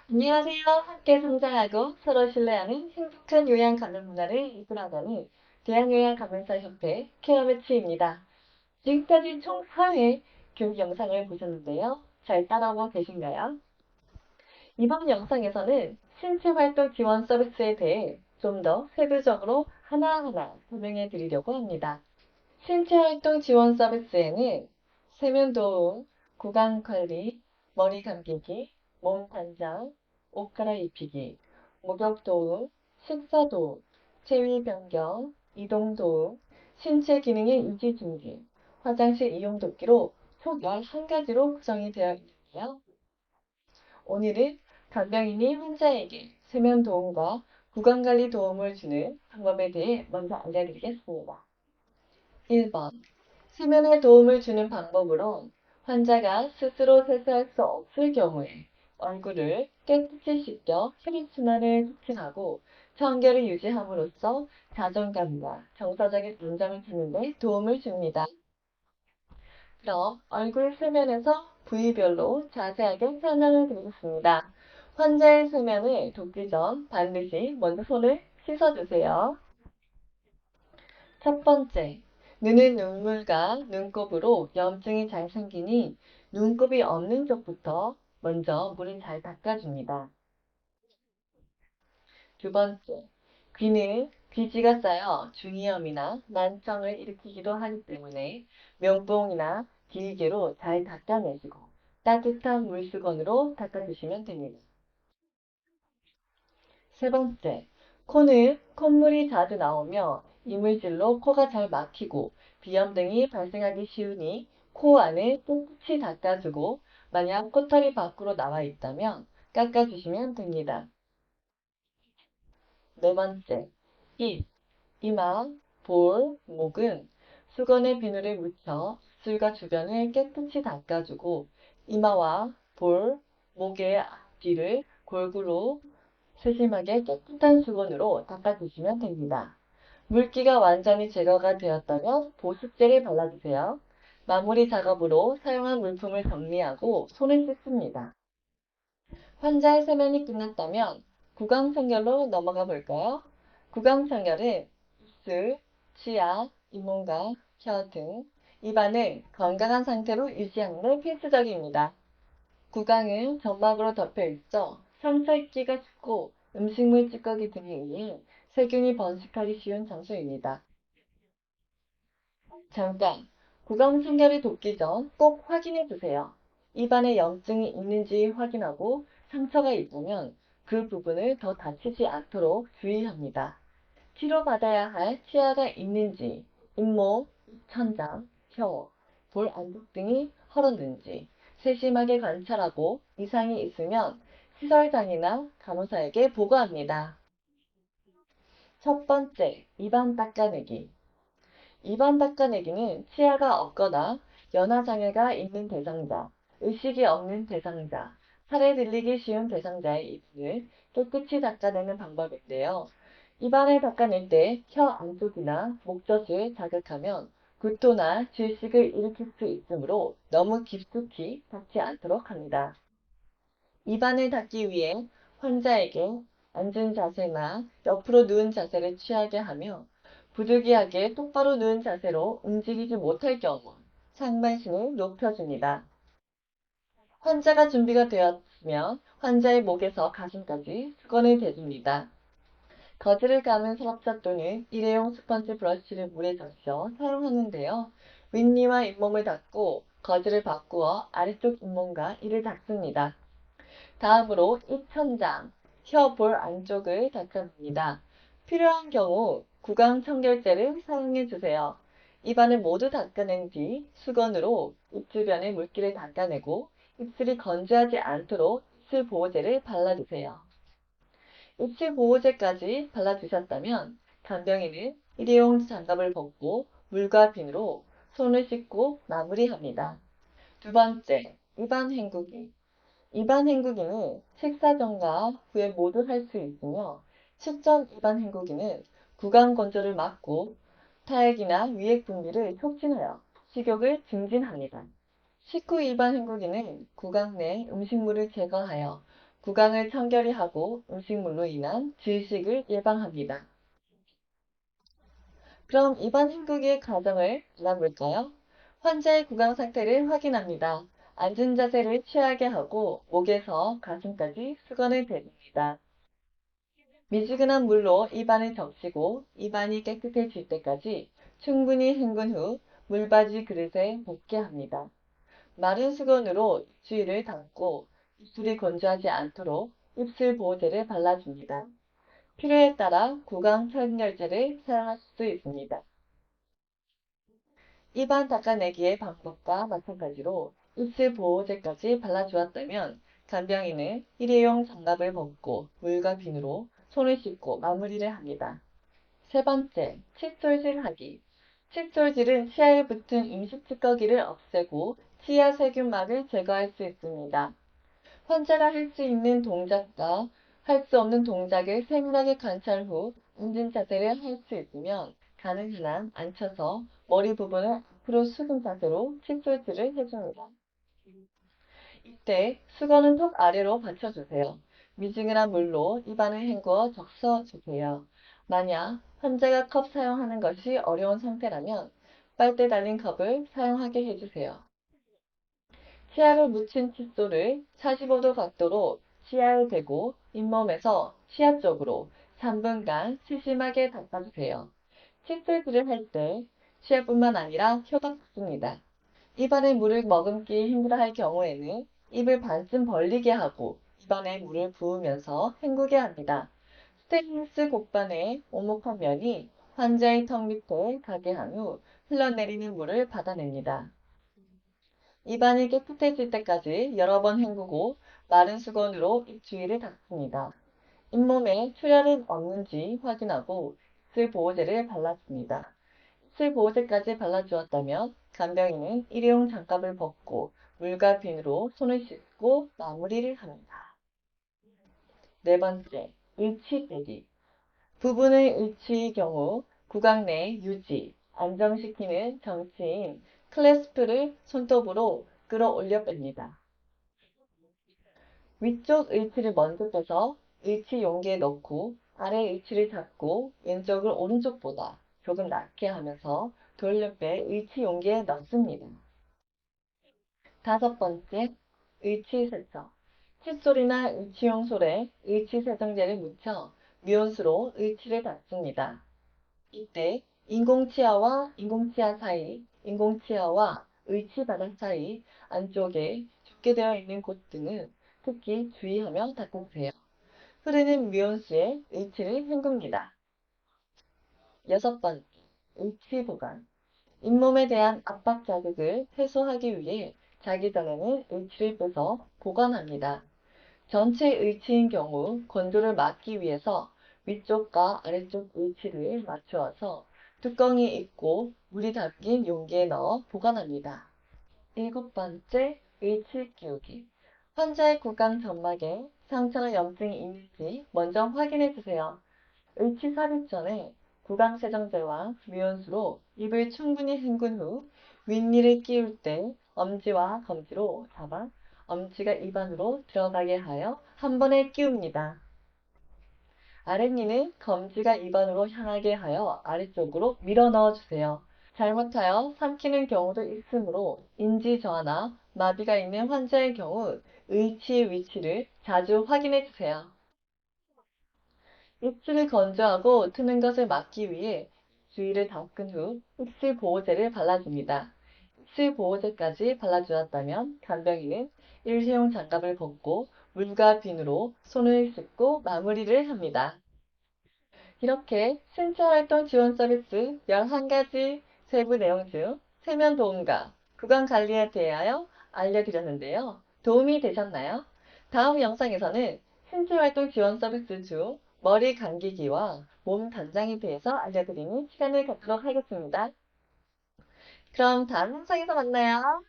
안녕하세요. 함께 성장하고 서로 신뢰하는 행복한 요양 가족 문화를 이끌어가는 대한요양가면사협회 케어매치입니다. 지금까지 총 4회 교육 영상을 보셨는데요. 잘 따라오고 계신가요? 이번 영상에서는 신체활동 지원 서비스에 대해 좀 더 세부적으로 하나하나 설명해 드리려고 합니다. 신체활동 지원 서비스에는 세면도움, 구강관리, 머리 감기기, 몸 단장, 옷 갈아입히기, 목욕도움, 식사도움, 체위 변경, 이동도움, 신체 기능의 유지 증진, 화장실 이용 돕기로 총 11가지로 구성이 되어 있는데요. 오늘은 간병인이 환자에게 세면 도움과 구강관리 도움을 주는 방법에 대해 먼저 알려드리겠습니다. 1번. 세면에 도움을 주는 방법으로 환자가 스스로 세수할 수 없을 경우에 얼굴을 깨끗이 씻겨 혈액순환을 촉진하고 청결을 유지함으로써 자존감과 정서적인 안정을 주는 데 도움을 줍니다. 그럼 얼굴 세면에서 부위별로 자세하게 설명을 드리겠습니다. 환자의 세면을 돕기 전 반드시 먼저 손을 씻어주세요. 첫 번째, 눈은 눈물과 눈곱으로 염증이 잘 생기니 눈곱이 없는 쪽부터 먼저 물을 잘 닦아줍니다. 두 번째, 귀는 귀지가 쌓여 중이염이나 난청을 일으키기도 하기 때문에 면봉이나 기계로 잘 닦아내시고 따뜻한 물수건으로 닦아주시면 됩니다. 세 번째, 코는 콧물이 자주 나오며 이물질로 코가 잘 막히고 비염 등이 발생하기 쉬우니 코 안을 깨끗이 닦아주고 만약 코털이 밖으로 나와 있다면 깎아주시면 됩니다. 네 번째, 입, 이마, 볼, 목은 수건에 비누를 묻혀 입술과 주변을 깨끗이 닦아주고 이마와 볼, 목의 앞뒤를 골고루 세심하게 깨끗한 수건으로 닦아주시면 됩니다. 물기가 완전히 제거가 되었다면 보습제를 발라주세요. 마무리 작업으로 사용한 물품을 정리하고 손을 씻습니다. 환자의 세면이 끝났다면 구강청결로 넘어가 볼까요? 구강청결은 입술, 치아, 잇몸과 혀 등 입안을 건강한 상태로 유지하는 데 필수적입니다. 구강은 점막으로 덮여 있어 상처 입기가 쉽고 음식물 찌꺼기 등에 의해 세균이 번식하기 쉬운 장소입니다. 잠깐, 구강 청결을 돕기 전 꼭 확인해 주세요. 입안에 염증이 있는지 확인하고 상처가 있다면 그 부분을 더 다치지 않도록 주의합니다. 치료받아야 할 치아가 있는지, 잇몸, 천장, 혀, 볼 안쪽 등이 헐었는지 세심하게 관찰하고 이상이 있으면 시설장이나 간호사에게 보고합니다. 첫 번째, 입안 닦아내기. 입안 닦아내기는 치아가 없거나 연화장애가 있는 대상자, 의식이 없는 대상자, 살에 들리기 쉬운 대상자의 입을 깨끗이 닦아내는 방법인데요. 입안을 닦아낼 때 혀 안쪽이나 목젖을 자극하면 구토나 질식을 일으킬 수 있으므로 너무 깊숙이 닦지 않도록 합니다. 입안을 닦기 위해 환자에게 앉은 자세나 옆으로 누운 자세를 취하게 하며 부득이하게 똑바로 누운 자세로 움직이지 못할 경우 상반신을 높여줍니다. 환자가 준비가 되었으면 환자의 목에서 가슴까지 수건을 대줍니다. 거즈를 감은 서랍사 또는 일회용 스펀지 브러쉬를 물에 적셔 사용하는데요. 윗니와 잇몸을 닦고 거즈를 바꾸어 아래쪽 잇몸과 이를 닦습니다. 다음으로 입천장, 혀 볼 안쪽을 닦아줍니다. 필요한 경우 구강 청결제를 사용해 주세요. 입안을 모두 닦아낸 뒤 수건으로 입 주변의 물기를 닦아내고 입술이 건조하지 않도록 입술 보호제를 발라주세요. 입술 보호제까지 발라주셨다면 간병인은 일회용 장갑을 벗고 물과 비누로 손을 씻고 마무리합니다. 두 번째, 입안 헹구기. 입안 헹구기는 식사 전과 후에 모두 할 수 있으며 식전 입안 헹구기는 구강 건조를 막고 타액이나 위액 분비를 촉진하여 식욕을 증진합니다. 식후 입안 헹구기는 구강 내 음식물을 제거하여 구강을 청결히 하고 음식물로 인한 질식을 예방합니다. 그럼 입안 헹구기의 과정을 알아볼까요? 환자의 구강 상태를 확인합니다. 앉은 자세를 취하게 하고 목에서 가슴까지 수건을 대줍니다. 미지근한 물로 입안을 적시고 입안이 깨끗해질 때까지 충분히 헹군 후 물받이 그릇에 붓게 합니다. 마른 수건으로 입주위를 닦고 입술이 건조하지 않도록 입술 보호제를 발라줍니다. 필요에 따라 구강 천열제를 사용할 수 있습니다. 입안 닦아내기의 방법과 마찬가지로 입술 보호제까지 발라주었다면 간병인은 일회용 장갑을 벗고 물과 비누로 손을 씻고 마무리를 합니다. 세 번째, 칫솔질하기. 칫솔질은 치아에 붙은 음식 찌꺼기를 없애고 치아 세균막을 제거할 수 있습니다. 환자가 할 수 있는 동작과 할 수 없는 동작을 세밀하게 관찰 후 앉은 자세를 할 수 있으면 가능한 한 앉혀서 머리 부분을 앞으로 숙인 자세로 칫솔질을 해줍니다. 이때 수건은 턱 아래로 받쳐주세요. 미지근한 물로 입안을 헹구어 적셔주세요. 만약 환자가 컵 사용하는 것이 어려운 상태라면 빨대 달린 컵을 사용하게 해주세요. 치아를 묻힌 칫솔을 45도 각도로 치아에 대고 잇몸에서 치아 쪽으로 3분간 세심하게 닦아주세요. 칫솔질을 할 때 치아뿐만 아니라 혀도 닦습니다. 입안에 물을 머금기 힘들어할 경우에는 입을 반쯤 벌리게 하고 입안에 물을 부으면서 헹구게 합니다. 스테인리스 곡반의 오목한 면이 환자의 턱 밑에 가게 한 후 흘러내리는 물을 받아냅니다. 입안이 깨끗해질 때까지 여러 번 헹구고 마른 수건으로 입 주위를 닦습니다. 잇몸에 출혈은 없는지 확인하고 입술 보호제를 발라줍니다. 입술 보호제까지 발라주었다면 간병인은 일회용 장갑을 벗고 물과 비누로 손을 씻고 마무리를 합니다. 네 번째, 의치대기. 부분의 의치의 경우 구강 내 유지, 안정시키는 정치인 클래스프를 손톱으로 끌어올려 뺍니다. 위쪽 의치를 먼저 빼서 의치 용기에 넣고 아래 의치를 잡고 왼쪽을 오른쪽보다 조금 낮게 하면서 돌려 빼 의치 용기에 넣습니다. 다섯 번째, 의치 세척. 칫솔이나 의치용 솔에 의치 세정제를 묻혀 미온수로 의치를 닦습니다. 이때 인공치아와 인공치아 사이, 인공치아와 의치 바닥 사이 안쪽에 좁게 되어 있는 곳 등은 특히 주의하며 닦아주세요. 흐르는 미온수에 의치를 헹굽니다. 여섯 번째, 의치 보관. 잇몸에 대한 압박 자극을 해소하기 위해 자기 전에는 의치를 빼서 보관합니다. 전체 의치인 경우 건조를 막기 위해서 위쪽과 아래쪽 의치를 맞추어서 뚜껑이 있고 물이 담긴 용기에 넣어 보관합니다. 일곱 번째, 의치 끼우기. 환자의 구강 점막에 상처나 염증이 있는지 먼저 확인해 주세요. 의치 삽입 전에 구강 세정제와 미온수로 입을 충분히 헹군 후 윗니를 끼울 때 엄지와 검지로 잡아 엄지가 입안으로 들어가게 하여 한 번에 끼웁니다. 아랫니는 검지가 입안으로 향하게 하여 아래쪽으로 밀어 넣어주세요. 잘못하여 삼키는 경우도 있으므로 인지 저하나 마비가 있는 환자의 경우 의치의 위치를 자주 확인해 주세요. 입술을 건조하고 트는 것을 막기 위해 주위를 닦은 후 입술 보호제를 발라줍니다. 입술 보호제까지 발라주었다면 간병인은 일회용 장갑을 벗고 물과 비누로 손을 씻고 마무리를 합니다. 이렇게 신체활동 지원 서비스 11가지 세부 내용 중 세면 도움과 구강 관리에 대하여 알려드렸는데요. 도움이 되셨나요? 다음 영상에서는 신체활동 지원 서비스 중 머리 감기기와 몸 단장에 대해서 알려드리는 시간을 갖도록 하겠습니다. 그럼 다음 영상에서 만나요.